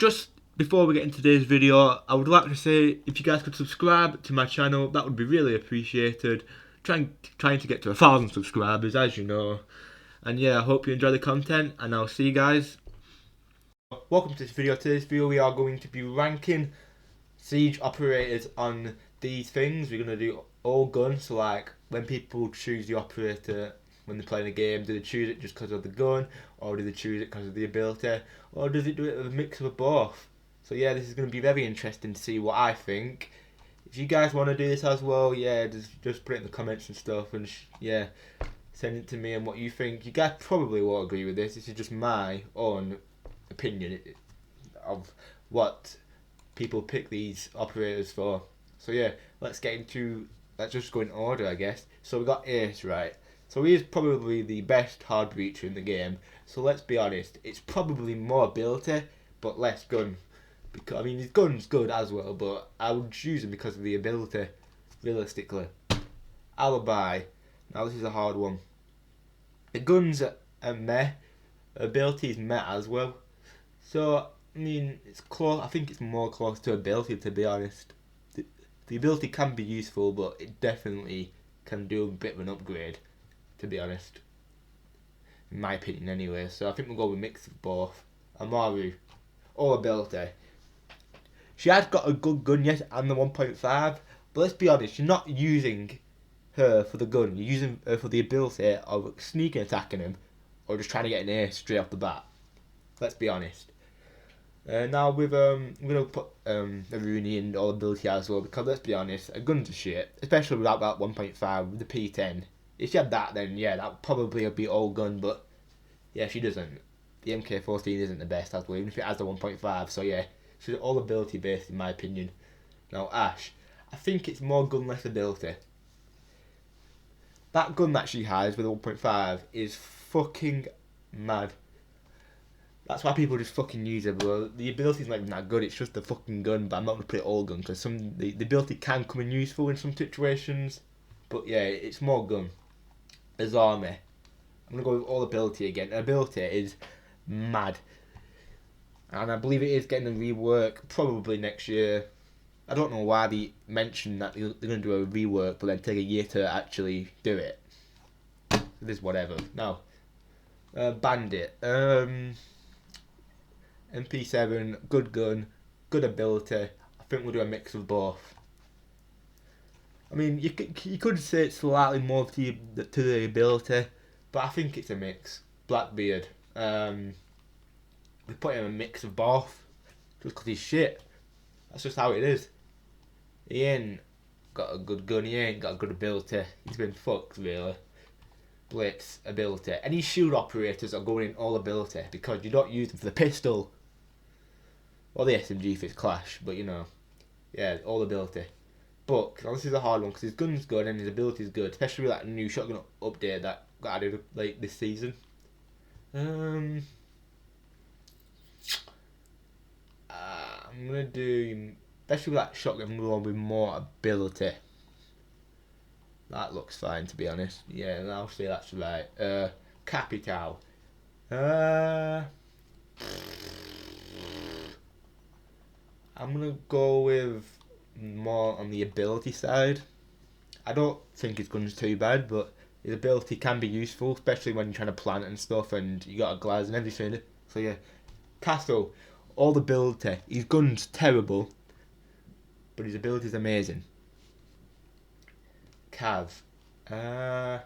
just before we get into today's video, I would like to say if you guys could subscribe to my channel, that would be really appreciated. Trying to get to 1,000 subscribers, as you know. And yeah, I hope you enjoy the content, and I'll see you guys. Welcome to this video. Today's video we are going to be ranking siege operators on these things. We're going to do all guns, so like when people choose the operator when they're playing a game, do they choose it just because of the gun, or do they choose it because of the ability, or does it do it with a mix of both? So yeah, this is going to be very interesting to see what I think. If you guys want to do this as well, yeah, just put it in the comments and stuff, and yeah, send it to me and what you think. You guys probably won't agree with this. This is just my own opinion of what people pick these operators for. So yeah, let's just go in order, I guess. So we got Ace, right? So he is probably the best hard breacher in the game. So let's be honest, it's probably more ability, but less gun. Because I mean, his gun's good as well, but I would choose him because of the ability, realistically. Alibi. Now this is a hard one. The gun's a meh. Ability is meh as well. So I mean, it's close. I think it's more close to ability, to be honest. The ability can be useful, but it definitely can do a bit of an upgrade, to be honest. In my opinion, anyway. So I think we'll go with a mix of both. Amaru, all ability. She has got a good gun, yes, and the 1.5. But let's be honest, you're not using her for the gun. You're using her for the ability of sneaking attacking him, or just trying to get an ace straight off the bat. Let's be honest. Now with I'm gonna put a Rooney in all ability as well, because let's be honest, a gun's a shit, especially without that 1.5 with the P10. If she had that, then yeah, that would probably be all gun. But yeah, she doesn't. The MK14 isn't the best as well, even if it has the 1.5. So yeah, she's all ability based in my opinion. Now Ash, I think it's more gun less ability. That gun that she has with the 1.5 is fucking mad. That's why people just fucking use it, bro. The ability's not even that good, it's just the fucking gun, but I'm not going to put it all gun, because the ability can come in useful in some situations, but yeah, it's more gun. As army, I'm going to go with all ability again. Ability is mad, and I believe it is getting a rework, probably next year. I don't know why they mentioned that they're going to do a rework, but then take a year to actually do it. It is whatever. Now, Bandit. MP7, good gun, good ability. I think we'll do a mix of both. I mean, you could say it's slightly more to the ability, but I think it's a mix. Blackbeard. We put him in a mix of both, just because he's shit. That's just how it is. He ain't got a good gun, he ain't got a good ability. He's been fucked, really. Blitz, ability. Any shield operators are going in all ability, because you don't use them for the pistol. Or the SMG if it's clash, but you know. Yeah, all ability. But this is a hard one, because his gun's good and his ability's good, especially with that new shotgun update that got added late this season. I'm gonna do, especially with that shotgun, I'm going with more ability. That looks fine, to be honest. Yeah, I'll say that's right. Capital. I'm gonna go with more on the ability side. I don't think his gun's too bad, but his ability can be useful, especially when you're trying to plant and stuff and you got a glass and everything. So yeah, Castle, all the ability. His gun's terrible, but his ability's amazing. Cav, I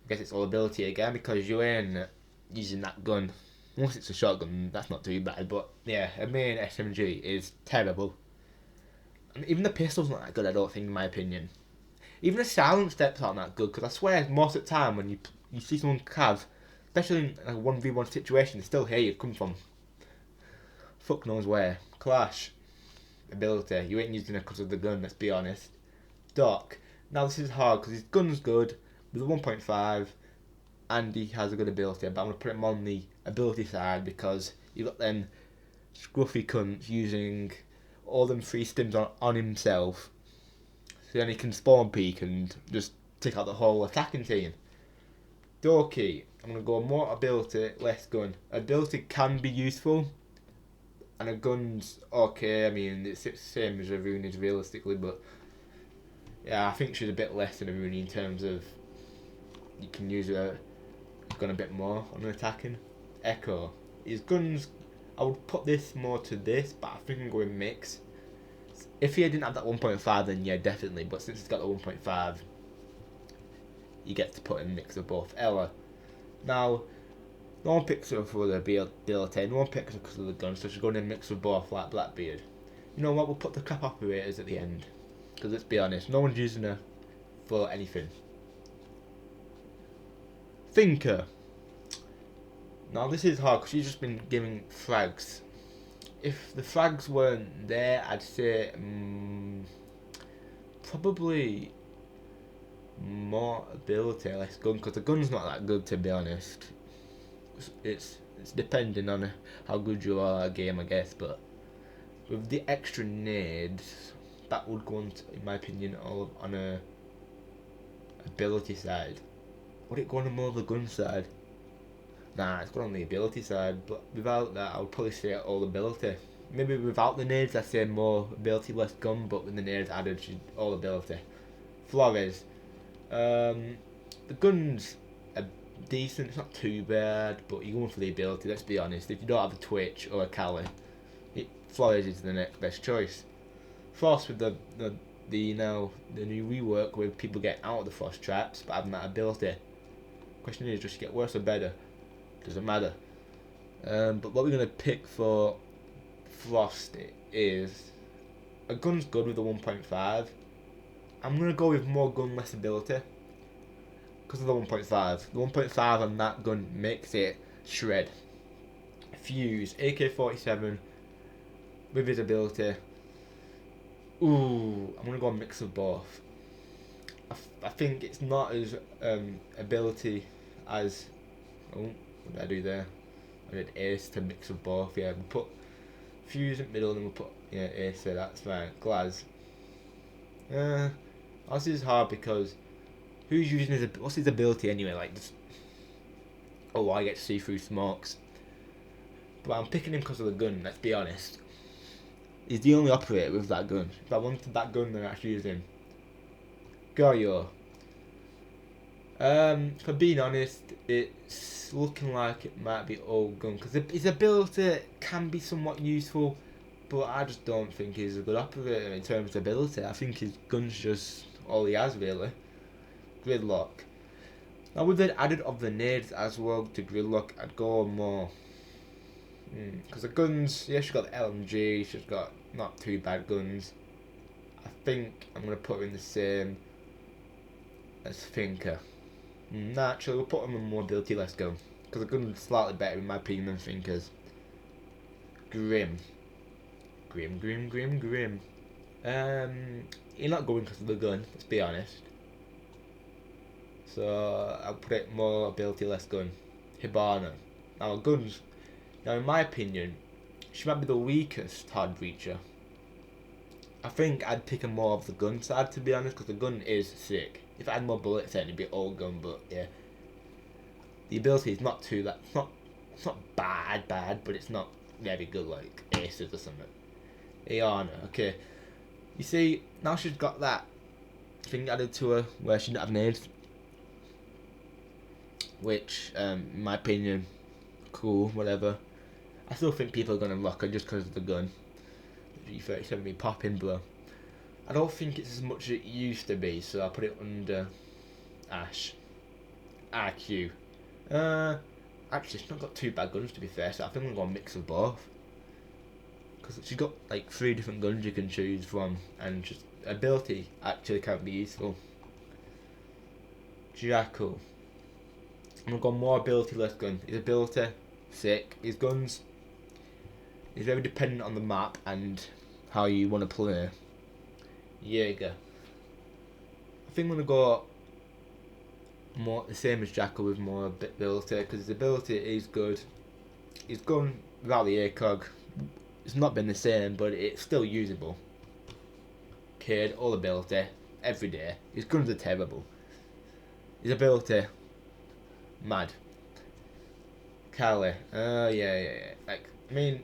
guess it's all ability again, because you ain't using that gun. Once it's a shotgun, that's not too bad, but yeah, a main SMG is terrible. I mean, even the pistol's not that good, I don't think, in my opinion. Even the silent steps aren't that good, because I swear most of the time when you see someone cav, especially in a 1v1 situation, they still hear you come from fuck knows where. Clash, ability, you ain't using it because of the gun, let's be honest. Doc, now this is hard, because his gun's good, with a 1.5, and he has a good ability, but I'm going to put him on the ability side, because you've got them scruffy cunts using all them free stims on himself, so then he can spawn peek and just take out the whole attacking team. Doki, I'm going to go more ability, less gun. Ability can be useful, And a gun's okay. I mean, it's the same as a Rooney's realistically, but yeah, I think she's a bit less than a Rooney in terms of you can use her gun a bit more on an attacking. Echo. His guns, I would put this more to this, but I think I'm going mix. If he didn't have that 1.5, then yeah, definitely. But since he's got the 1.5, you get to put in a mix of both. Ella. Now, no one picks her for the ability, no one picks her because of the gun, so she's going in a mix of both, like Blackbeard. You know what, we'll put the cap operators at the end. Because let's be honest, no one's using her for anything. Thinker. Now this is hard because she's just been giving frags. If the frags weren't there, I'd say probably more ability, less gun, because the gun's not that good, to be honest. It's depending on how good you are at a game, I guess, but with the extra nades, that would go on, in my opinion, all on a ability side. Would it go on more of the gun side? Nah, it's going on the ability side, but without that, I would probably say all ability. Maybe without the nades, I say more ability, less gun, but with the nades added, she's all ability. Flores. The gun's decent, it's not too bad, but you're going for the ability, let's be honest. If you don't have a Twitch or a Cali, Flores is the next best choice. Frost with the new rework with people getting out of the frost traps, but having that ability. Question is, does she get worse or better? Doesn't matter. But what we're going to pick for Frost is a gun's good with the 1.5. I'm going to go with more gun, less ability because of the 1.5. The 1.5 on that gun makes it shred. Fuse, AK-47 with his ability. Ooh, I'm going to go a mix of both. I think it's not as ability as... Oh, what did I do there? I did ace to mix of both. Yeah, we put Fuse in the middle and then we'll put ace there, that's fine. Glaz. This is hard because who's using his... What's his ability anyway? Like, just... Oh, I get to see through smokes. But I'm picking him because of the gun, let's be honest. He's the only operator with that gun. If I wanted that gun, then I'd actually use him. Goyo. For being honest, it's looking like it might be old gun because his ability can be somewhat useful, but I just don't think he's a good operator in terms of ability. I think his gun's just all he has really. Gridlock. Now with the added of the nades as well to Gridlock, I'd go more. Because the guns, yeah, she's got the LMG, she's got not too bad guns. I think I'm going to put her in the same as Thinker. Actually, we'll put him in more ability, let's go. Because the gun's slightly better in my opinion than Thinkers. Grim. Grim. You're not going because of the gun, let's be honest. So, I'll put it more ability, less gun. Hibana. Now, guns... Now, in my opinion, she might be the weakest hard breacher. I think I'd pick her more of the gun side, to be honest, because the gun is sick. If I had more bullets, then it'd be all gun, but yeah. The ability is not too that. It's not bad, but it's not very good, like Aces or something. Ayana, okay. You see, now she's got that thing added to her where she didn't have nades. Which, in my opinion, cool, whatever. I still think people are going to lock her just because of the gun. The G37 be popping, but I don't think it's as much as it used to be, so I'll put it under Ash. RQ. Actually, she's not got two bad guns to be fair, so I think I'm going to mix of both. Because she's got like 3 different guns you can choose from, and just ability actually can be useful. Jackal. I'm going to go more ability, less gun. His ability, sick. His guns is very dependent on the map and how you want to play. Jaeger. I think I'm going to go more the same as Jackal with more ability, because his ability is good. His gun without the ACOG, it's not been the same, but it's still usable. Kid, all ability, every day. His guns are terrible. His ability, mad. Kali, yeah. Like, I mean,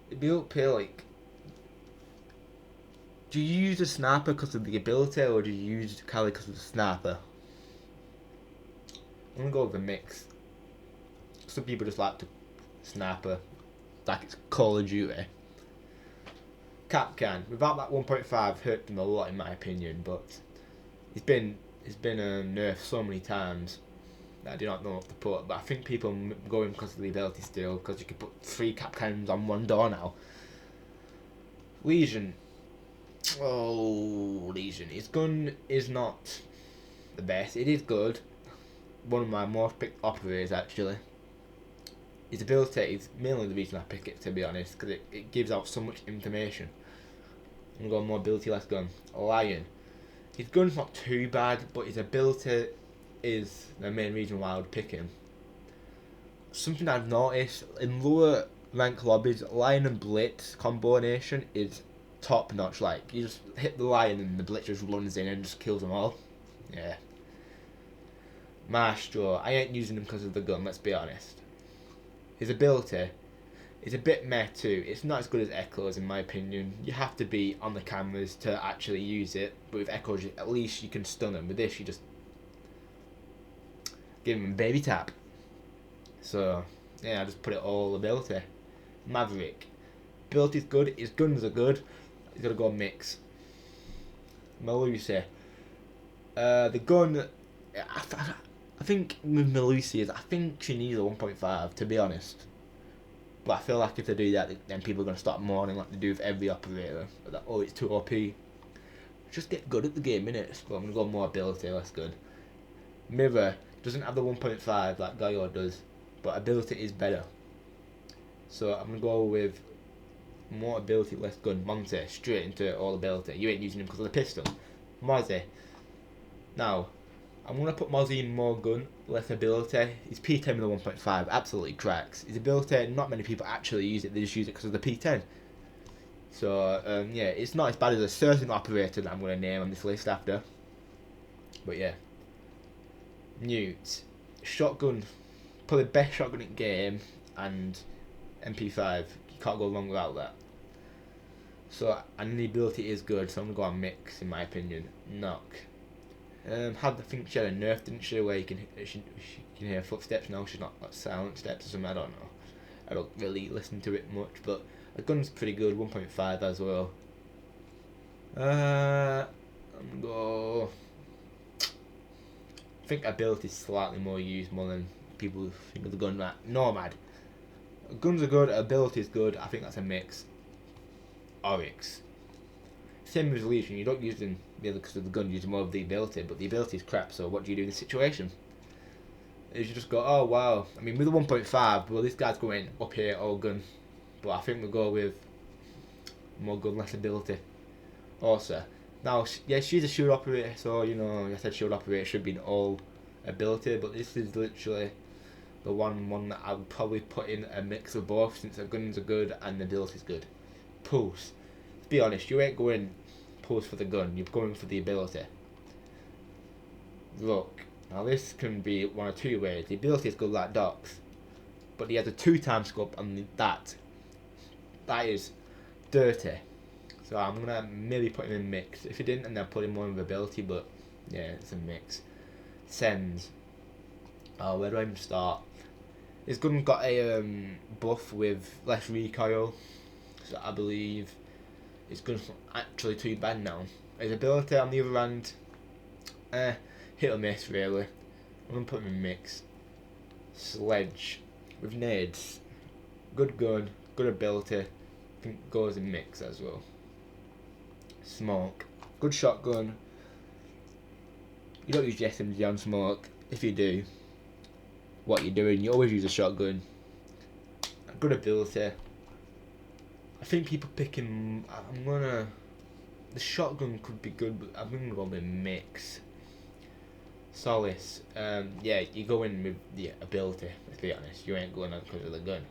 it'd be up here, like, do you use a sniper because of the ability, or do you use Cali because of the sniper? I'm gonna go with a mix. Some people just like to sniper, like it's Call of Duty. Capcan, without that 1.5, hurt him a lot in my opinion, but he's been nerfed so many times that I do not know what to put. But I think people go in because of the ability still, because you can put 3 Capcans on one door now. Legion. Oh, Legion. His gun is not the best. It is good. One of my most picked operators, actually. His ability is mainly the reason I pick it, to be honest, because it gives out so much information. I'm going to go more ability, less gun. Lion. His gun's not too bad, but his ability is the main reason why I would pick him. Something I've noticed, in lower rank lobbies, Lion and Blitz combination is top notch. Like, you just hit the Lion and the Blitz just runs in and just kills them all. Yeah. Maestro. I ain't using him because of the gun, let's be honest. His ability is a bit meh too. It's not as good as Echoes in my opinion. You have to be on the cameras to actually use it. But with Echoes, at least you can stun them. With this, you just give him a baby tap. So, yeah, I just put it all ability. Maverick. Ability's good. His guns are good. He's got to go mix. Melusi. The gun... I think with Melusi, I think she needs a 1.5, to be honest. But I feel like if they do that, then people are going to start mourning like they do with every operator. That, oh, it's too OP. Just get good at the game, innit? But I'm going to go more ability, less good. Mirror doesn't have the 1.5 like Gaio does, but ability is better. So I'm going to go with more ability, less gun. Monte, straight into all ability. You ain't using him because of the pistol. Mozzie. Now, I'm going to put Mozzie in more gun, less ability. His P10 with the 1.5 absolutely cracks. His ability, not many people actually use it, they just use it because of the P10. So, yeah, it's not as bad as a certain operator that I'm going to name on this list after. But yeah. Newt. Shotgun. Probably the best shotgun in the game, and MP5. You can't go wrong without that. So, and the ability is good, so I'm going to go on mix, in my opinion. Knock. I think she had a nerf, didn't she, where you can hear footsteps now. She's not like silent steps or something, I don't know. I don't really listen to it much, but the gun's pretty good, 1.5 as well. I'm gonna go... I think ability is slightly more used more than people think of the gun. Right? Nomad. Guns are good, ability is good, I think that's a mix. Oryx. Same with Legion, you don't use them really because of the gun, you use more of the ability, but the ability is crap, so what do you do in this situation? Is you just go, oh wow, I mean with the 1.5, well this guy's going up here, all gun, but I think we'll go with more gun, less ability. Also, now, yeah, she's a shield operator, so you know, I said shield operator should be in all ability, but this is literally the one that I would probably put in a mix of both, since the guns are good and the ability's good. Pulse. To be honest, you ain't going pulse for the gun, you're going for the ability. Look, now this can be one of two ways. The ability is good like Doc's, but he has a 2x scope on that. That is dirty. So I'm going to maybe put him in mix. If he didn't, then I'll put him more with ability, but yeah, it's a mix. Sends. Oh, where do I even start? His gun got a buff with less recoil, so I believe his gun's not actually too bad now. His ability on the other hand, hit or miss really. I'm going to put him in mix. Sledge. With nades. Good gun, good ability. I think goes in mix as well. Smoke. Good shotgun. You don't use the SMG on smoke. If you do, what you're doing, you always use a shotgun. Good ability. I think people pick him. The shotgun could be good, but I'm gonna go with mix. Solace. Yeah, you go in with the ability. Let's be honest, you ain't going on because of the gun.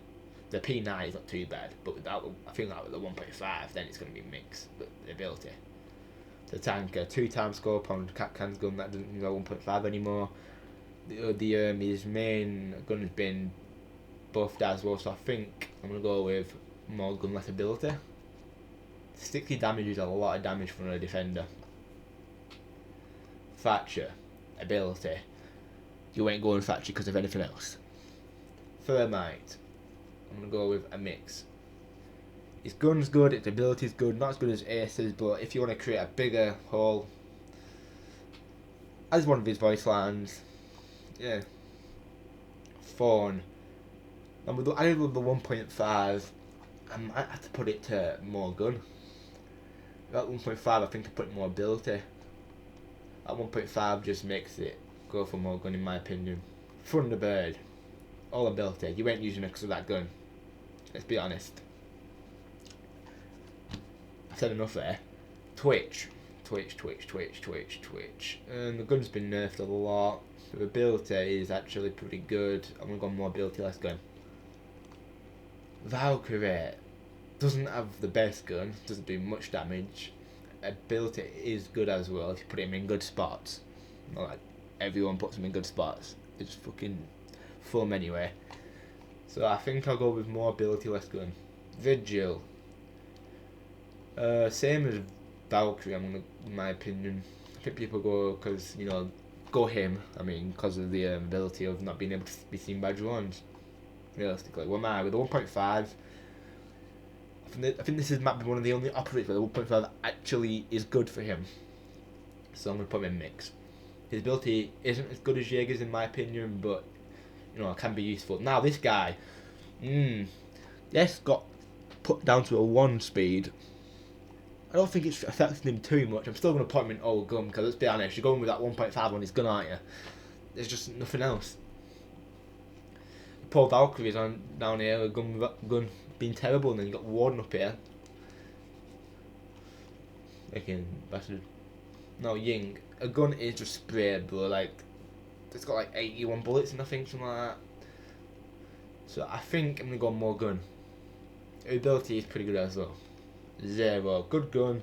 The P9 is not too bad, but without, I think that with the 1.5, then it's going to be mixed. But the ability. The tanker, 2x scope on Capcan's gun, that doesn't go 1.5 anymore. His main gun has been buffed as well, so I think I'm going to go with more gun, less ability. 60 damage is a lot of damage for a defender. Thatcher, ability. You ain't going Thatcher because of anything else. Thermite, I'm going to go with a mix. His gun's good, its ability's good, not as good as Ace's, but if you want to create a bigger hole, as one of his voice lines, yeah. Fawn. And with the 1.5, I might have to put it to more gun. At 1.5, I think I put more ability. At 1.5 just makes it go for more gun in my opinion. Thunderbird, all ability. You ain't using it because of that gun. Let's be honest. I've said enough there. Twitch. The gun's been nerfed a lot. The ability is actually pretty good. I'm gonna go more ability, less gun. Valkyrie doesn't have the best gun, doesn't do much damage. Ability is good as well if you put him in good spots. Not like everyone puts him in good spots. It's fucking fun anyway. So I think I'll go with more ability, less gun. Vigil. Same as Valkyrie, in my opinion. I think people go because, you know, go him. I mean, because of the ability of not being able to be seen by drones. Realistically, what am I with the 1.5? I think this might be one of the only operators where the 1.5 actually is good for him. So I'm gonna put him in mix. His ability isn't as good as Jaeger's in my opinion, but you know, it can be useful. Now this guy, yes, got put down to a 1 speed. I don't think it's affecting him too much. I'm still going to put him in old gun because let's be honest, you're going with that 1.5 on his gun, aren't you? There's just nothing else. Poor Valkyrie's on down here, a gun being terrible, and then you got Warden up here. Making bastard. No, Ying. A gun is just spray, bro. Like, it's got like 81 bullets and I think something like that. So I think I'm going to go more gun. Her ability is pretty good as well. 0. Good gun,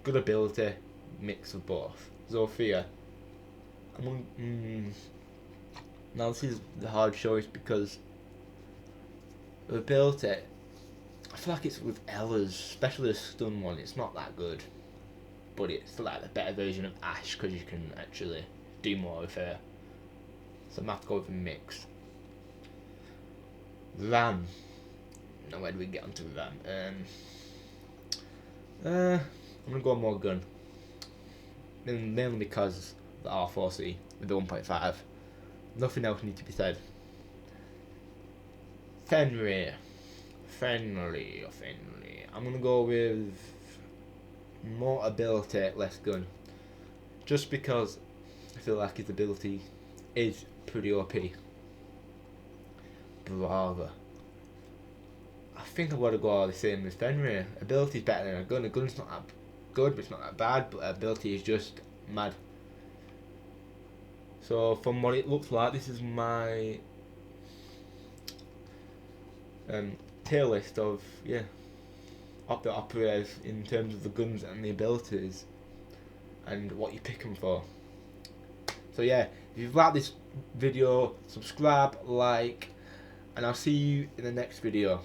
good ability, mix of both. Zofia. Now this is the hard choice because the ability, I feel like it's with Ella's, especially the stun one, it's not that good. But it's like the better version of Ash because you can actually do more with her. So I'm going to have to go with a mix. Ram. Now where do we get onto Ram? I'm gonna go more gun. Mainly because the R4C with the 1.5. Nothing else needs to be said. Fenrir. I'm gonna go with more ability, less gun. Just because I feel like his ability is pretty OP. Brava. I think I've got to go the same as Fenrir. Ability is better than a gun. A gun's not that good, but it's not that bad. But ability is just mad. So from what it looks like, this is my tier list of the operators in terms of the guns and the abilities and what you pick them for. So yeah, if you've liked this video, subscribe, like, and I'll see you in the next video.